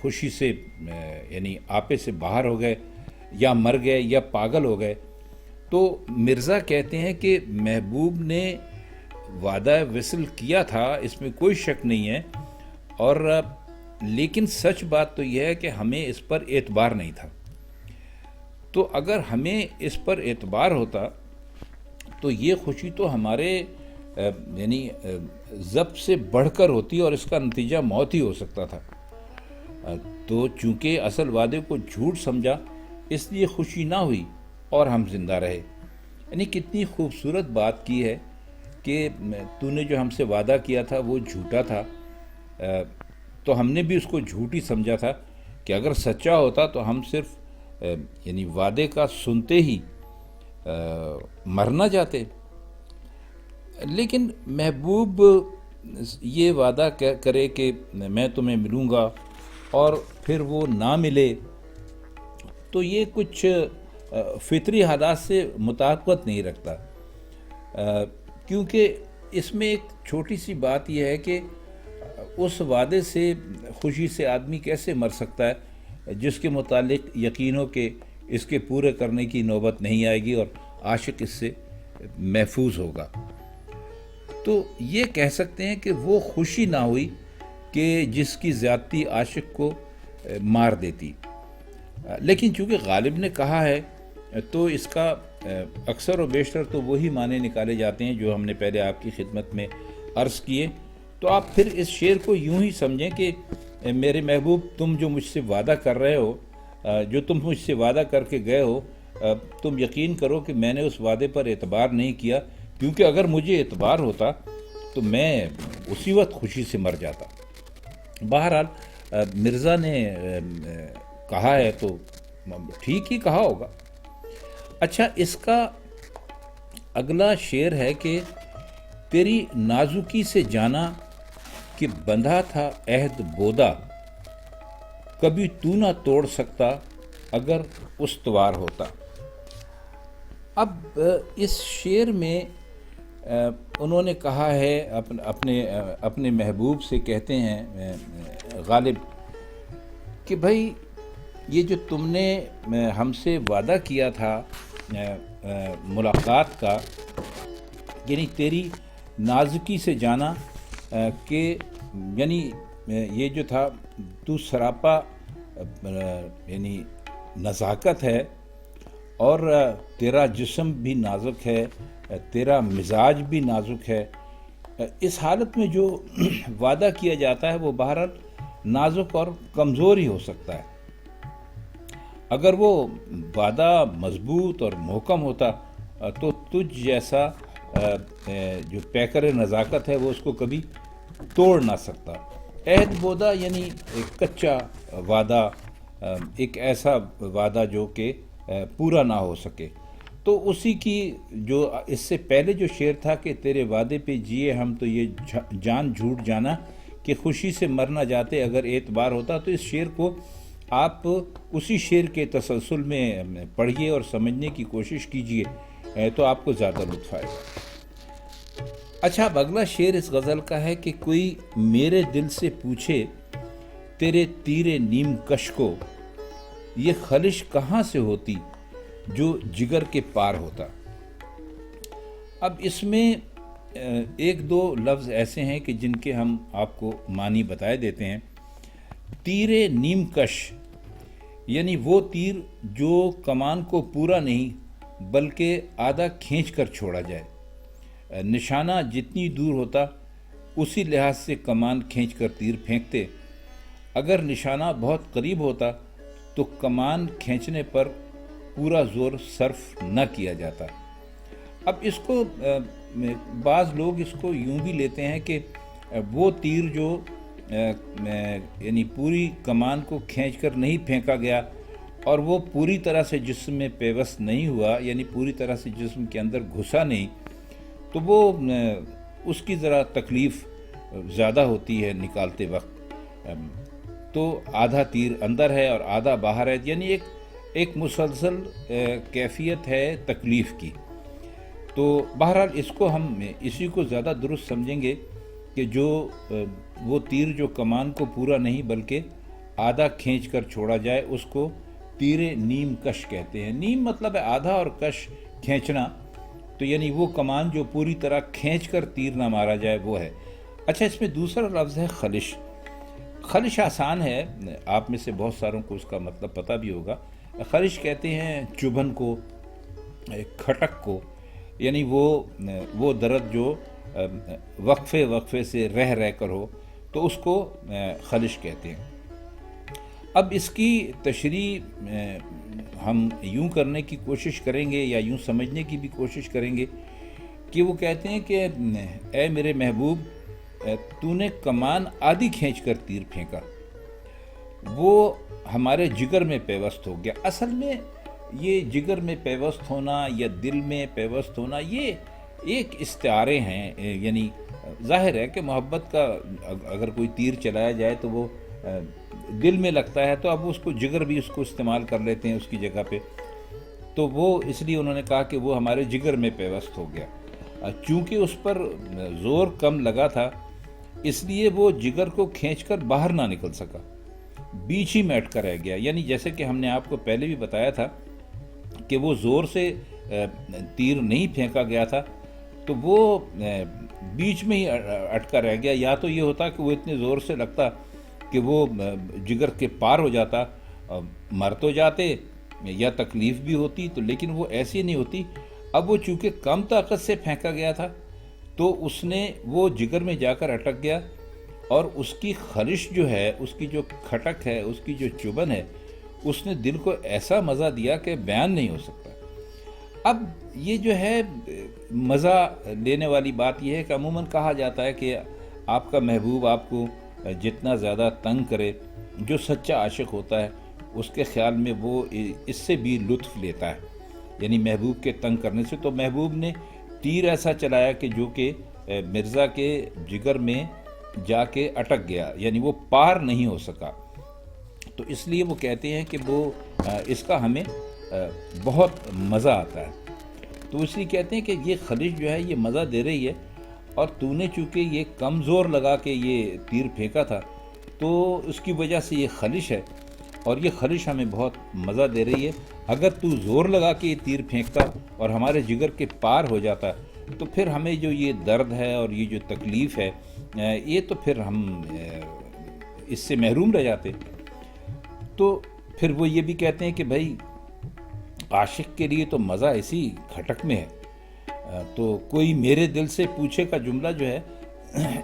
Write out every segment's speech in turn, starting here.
خوشی سے یعنی آپے سے باہر ہو گئے یا مر گئے یا پاگل ہو گئے. تو مرزا کہتے ہیں کہ محبوب نے وعدہ وصل کیا تھا، اس میں کوئی شک نہیں ہے، اور لیکن سچ بات تو یہ ہے کہ ہمیں اس پر اعتبار نہیں تھا. تو اگر ہمیں اس پر اعتبار ہوتا تو یہ خوشی تو ہمارے یعنی ضبط سے بڑھ کر ہوتی اور اس کا نتیجہ موت ہی ہو سکتا تھا. تو چونکہ اصل وعدے کو جھوٹ سمجھا اس لیے خوشی نہ ہوئی اور ہم زندہ رہے. یعنی کتنی خوبصورت بات کی ہے کہ تو نے جو ہم سے وعدہ کیا تھا وہ جھوٹا تھا، تو ہم نے بھی اس کو جھوٹ ہی سمجھا تھا کہ اگر سچا ہوتا تو ہم صرف یعنی وعدے کا سنتے ہی مر نہ جاتے. لیکن محبوب یہ وعدہ کرے کہ میں تمہیں ملوں گا اور پھر وہ نہ ملے، تو یہ کچھ فطری حالات سے مطابقت نہیں رکھتا. کیونکہ اس میں ایک چھوٹی سی بات یہ ہے کہ اس وعدے سے خوشی سے آدمی کیسے مر سکتا ہے جس کے متعلق یقین ہو کہ اس کے پورے کرنے کی نوبت نہیں آئے گی اور عاشق اس سے محفوظ ہوگا. تو یہ کہہ سکتے ہیں کہ وہ خوشی نہ ہوئی کہ جس کی زیادتی عاشق کو مار دیتی. لیکن چونکہ غالب نے کہا ہے تو اس کا اکثر و بیشتر تو وہی معنی نکالے جاتے ہیں جو ہم نے پہلے آپ کی خدمت میں عرض کیے. تو آپ پھر اس شعر کو یوں ہی سمجھیں کہ میرے محبوب تم جو مجھ سے وعدہ کر رہے ہو، جو تم مجھ سے وعدہ کر کے گئے ہو، تم یقین کرو کہ میں نے اس وعدے پر اعتبار نہیں کیا، کیونکہ اگر مجھے اعتبار ہوتا تو میں اسی وقت خوشی سے مر جاتا. بہرحال مرزا نے کہا ہے تو ٹھیک ہی کہا ہوگا. اچھا، اس کا اگلا شعر ہے کہ تیری نازکی سے جانا کہ بندھا تھا عہد بودا، کبھی تو نہ توڑ سکتا اگر استوار ہوتا. اب اس شعر میں انہوں نے کہا ہے اپنے محبوب سے، کہتے ہیں غالب کہ بھائی یہ جو تم نے ہم سے وعدہ کیا تھا ملاقات کا، یعنی تیری نازکی سے جانا کہ یعنی یہ جو تھا تو سراپا یعنی نزاکت ہے اور تیرا جسم بھی نازک ہے، تیرا مزاج بھی نازک ہے. اس حالت میں جو وعدہ کیا جاتا ہے وہ بہرحال نازک اور کمزور ہی ہو سکتا ہے. اگر وہ وعدہ مضبوط اور محکم ہوتا تو تجھ جیسا جو پیکر نزاکت ہے وہ اس کو کبھی توڑ نہ سکتا. عہد بودا یعنی ایک کچا وعدہ، ایک ایسا وعدہ جو کہ پورا نہ ہو سکے. تو اسی کی جو اس سے پہلے جو شعر تھا کہ تیرے وعدے پہ جیے ہم تو یہ جان جھوٹ جانا کہ خوشی سے مر نہ جاتے اگر اعتبار ہوتا، تو اس شعر کو آپ اسی شعر کے تسلسل میں پڑھیے اور سمجھنے کی کوشش کیجیے تو آپ کو زیادہ لطف آئے گا. اچھا، اب اگلا شعر اس غزل کا ہے کہ کوئی میرے دل سے پوچھے تیرے تیر نیم کش کو، یہ خلش کہاں سے ہوتی جو جگر کے پار ہوتا. اب اس میں ایک دو لفظ ایسے ہیں کہ جن کے ہم آپ کو معنی بتائے دیتے ہیں. تیر نیم کش یعنی وہ تیر جو کمان کو پورا نہیں بلکہ آدھا کھینچ کر چھوڑا جائے. نشانہ جتنی دور ہوتا اسی لحاظ سے کمان کھینچ کر تیر پھینکتے. اگر نشانہ بہت قریب ہوتا تو کمان کھینچنے پر پورا زور صرف نہ کیا جاتا. اب اس کو بعض لوگ اس کو یوں بھی لیتے ہیں کہ وہ تیر جو یعنی پوری کمان کو کھینچ کر نہیں پھینکا گیا اور وہ پوری طرح سے جسم میں پیوست نہیں ہوا، یعنی پوری طرح سے جسم کے اندر گھسا نہیں، تو وہ اس کی ذرا تکلیف زیادہ ہوتی ہے نکالتے وقت. تو آدھا تیر اندر ہے اور آدھا باہر ہے، یعنی ایک مسلسل کیفیت ہے تکلیف کی. تو بہرحال اس کو ہم اسی کو زیادہ درست سمجھیں گے کہ جو وہ تیر جو کمان کو پورا نہیں بلکہ آدھا کھینچ کر چھوڑا جائے اس کو تیر نیم کش کہتے ہیں۔ نیم مطلب ہے آدھا اور کش کھینچنا، تو یعنی وہ کمان جو پوری طرح کھینچ کر تیر نہ مارا جائے وہ ہے۔ اچھا، اس میں دوسرا لفظ ہے خلش۔ خلش آسان ہے، آپ میں سے بہت ساروں کو اس کا مطلب پتہ بھی ہوگا۔ خلش کہتے ہیں چبھن کو، کھٹک کو، یعنی وہ درد جو وقفے سے رہ کر ہو تو اس کو خلش کہتے ہیں۔ اب اس کی تشریح ہم یوں کرنے کی کوشش کریں گے یا یوں سمجھنے کی بھی کوشش کریں گے کہ وہ کہتے ہیں کہ اے میرے محبوب، تو نے کمان آدھی کھینچ کر تیر پھینکا، وہ ہمارے جگر میں پیوست ہو گیا۔ اصل میں یہ جگر میں پیوست ہونا یا دل میں پیوست ہونا یہ ایک استعارے ہیں، یعنی ظاہر ہے کہ محبت کا اگر کوئی تیر چلایا جائے تو وہ دل میں لگتا ہے، تو اب اس کو جگر بھی اس کو استعمال کر لیتے ہیں اس کی جگہ پہ، تو وہ اس لیے انہوں نے کہا کہ وہ ہمارے جگر میں پیوست ہو گیا۔ چونکہ اس پر زور کم لگا تھا اس لیے وہ جگر کو کھینچ کر باہر نہ نکل سکا، بیچ ہی میں اٹکا رہ گیا۔ یعنی جیسے کہ ہم نے آپ کو پہلے بھی بتایا تھا کہ وہ زور سے تیر نہیں پھینکا گیا تھا، تو وہ بیچ میں ہی اٹکا رہ گیا۔ یا تو یہ ہوتا کہ وہ اتنے زور سے لگتا کہ وہ جگر کے پار ہو جاتا، مر تو جاتے یا تکلیف بھی ہوتی، تو لیکن وہ ایسی نہیں ہوتی۔ اب وہ چونکہ کم طاقت سے پھینکا گیا تھا تو اس نے وہ جگر میں جا کر اٹک گیا، اور اس کی خلش جو ہے، اس کی جو کھٹک ہے، اس کی جو چبھن ہے، اس نے دل کو ایسا مزہ دیا کہ بیان نہیں ہو سکتا۔ اب یہ جو ہے مزہ لینے والی بات یہ ہے کہ عموماً کہا جاتا ہے کہ آپ کا محبوب آپ کو جتنا زیادہ تنگ کرے، جو سچا عاشق ہوتا ہے اس کے خیال میں وہ اس سے بھی لطف لیتا ہے، یعنی محبوب کے تنگ کرنے سے۔ تو محبوب نے تیر ایسا چلایا کہ جو کہ مرزا کے جگر میں جا کے اٹک گیا، یعنی وہ پار نہیں ہو سکا۔ تو اس لیے وہ کہتے ہیں کہ وہ اس کا ہمیں بہت مزہ آتا ہے، تو اس لیے کہتے ہیں کہ یہ خلش جو ہے یہ مزہ دے رہی ہے، اور تو نے چونکہ یہ کم زور لگا کے یہ تیر پھینکا تھا تو اس کی وجہ سے یہ خلش ہے، اور یہ خلش ہمیں بہت مزہ دے رہی ہے۔ اگر تو زور لگا کے یہ تیر پھینکتا اور ہمارے جگر کے پار ہو جاتا تو پھر ہمیں جو یہ درد ہے اور یہ جو تکلیف ہے یہ تو پھر ہم اس سے محروم رہ جاتے۔ تو پھر وہ یہ بھی کہتے ہیں کہ بھائی عاشق کے لیے تو مزہ اسی کھٹک میں ہے، تو کوئی میرے دل سے پوچھے کا جملہ جو ہے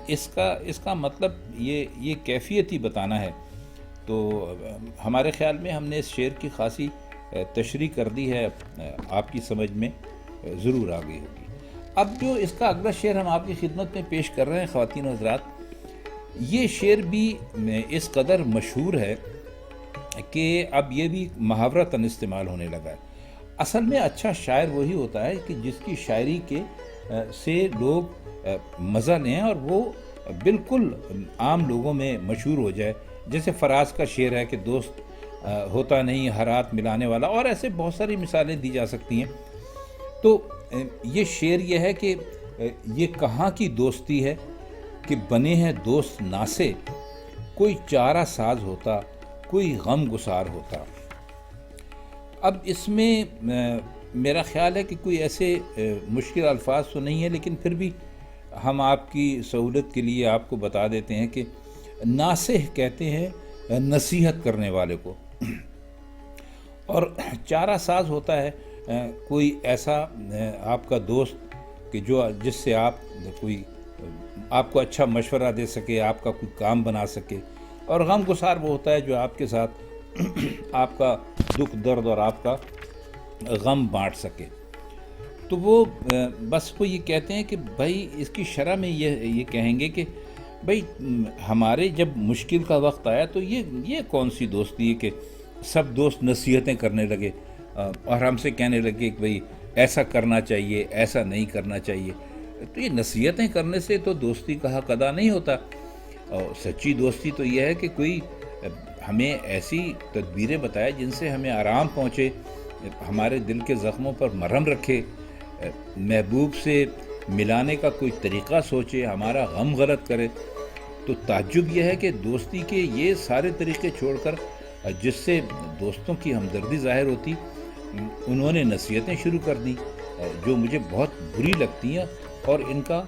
اس کا مطلب یہ کیفیت ہی بتانا ہے۔ تو ہمارے خیال میں ہم نے اس شعر کی خاصی تشریح کر دی ہے، آپ کی سمجھ میں ضرور آ گئی ہوگی۔ اب جو اس کا اگلا شعر ہم آپ کی خدمت میں پیش کر رہے ہیں خواتین و حضرات، یہ شعر بھی اس قدر مشہور ہے کہ اب یہ بھی محاورتاً استعمال ہونے لگا ہے۔ اصل میں اچھا شاعر وہی ہوتا ہے کہ جس کی شاعری سے لوگ مزہ لیں اور وہ بالکل عام لوگوں میں مشہور ہو جائے۔ جیسے فراز کا شعر ہے کہ دوست ہوتا نہیں ہر ہاتھ ملانے والا، اور ایسے بہت ساری مثالیں دی جا سکتی ہیں۔ تو یہ شعر یہ ہے کہ یہ کہاں کی دوستی ہے کہ بنے ہیں دوست ناسے، کوئی چارہ ساز ہوتا کوئی غم گسار ہوتا۔ اب اس میں میرا خیال ہے کہ کوئی ایسے مشکل الفاظ تو نہیں ہے، لیکن پھر بھی ہم آپ کی سہولت کے لیے آپ کو بتا دیتے ہیں کہ ناصح کہتے ہیں نصیحت کرنے والے کو، اور چارہ ساز ہوتا ہے کوئی ایسا آپ کا دوست کہ جس سے آپ کو اچھا مشورہ دے سکے، آپ کا کوئی کام بنا سکے، اور غم گسار وہ ہوتا ہے جو آپ کے ساتھ آپ کا دکھ درد اور آپ کا غم بانٹ سکے۔ تو وہ بس وہ یہ کہتے ہیں کہ بھائی اس کی شرح میں یہ کہیں گے کہ بھائی ہمارے جب مشکل کا وقت آیا تو یہ کون سی دوستی ہے کہ سب دوست نصیحتیں کرنے لگے اور ہم سے کہنے لگے کہ بھائی ایسا کرنا چاہیے، ایسا نہیں کرنا چاہیے۔ تو یہ نصیحتیں کرنے سے تو دوستی کا حق ادا نہیں ہوتا، اور سچی دوستی تو یہ ہے کہ کوئی ہمیں ایسی تدبیریں بتائے جن سے ہمیں آرام پہنچے، ہمارے دل کے زخموں پر مرہم رکھے، محبوب سے ملانے کا کوئی طریقہ سوچے، ہمارا غم غلط کرے، تو تعجب یہ ہے کہ دوستی کے یہ سارے طریقے چھوڑ کر جس سے دوستوں کی ہمدردی ظاہر ہوتی، انہوں نے نصیحتیں شروع کر دیں جو مجھے بہت بری لگتی ہیں اور ان کا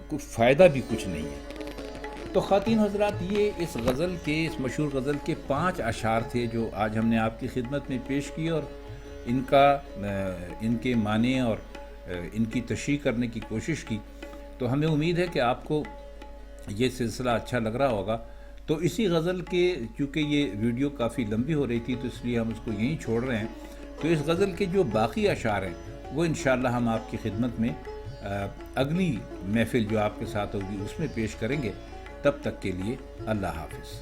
کوئی فائدہ بھی کچھ نہیں ہے۔ تو خواتین حضرات، یہ اس غزل کے، اس مشہور غزل کے 5 اشعار تھے جو آج ہم نے آپ کی خدمت میں پیش کیے، اور ان کے معنی اور ان کی تشریح کرنے کی کوشش کی۔ تو ہمیں امید ہے کہ آپ کو یہ سلسلہ اچھا لگ رہا ہوگا۔ تو اسی غزل کے، چونکہ یہ ویڈیو کافی لمبی ہو رہی تھی تو اس لیے ہم اس کو یہیں چھوڑ رہے ہیں۔ تو اس غزل کے جو باقی اشعار ہیں وہ انشاءاللہ ہم آپ کی خدمت میں اگلی محفل جو آپ کے ساتھ ہوگی اس میں پیش کریں گے۔ تب تک کے لیے اللہ حافظ۔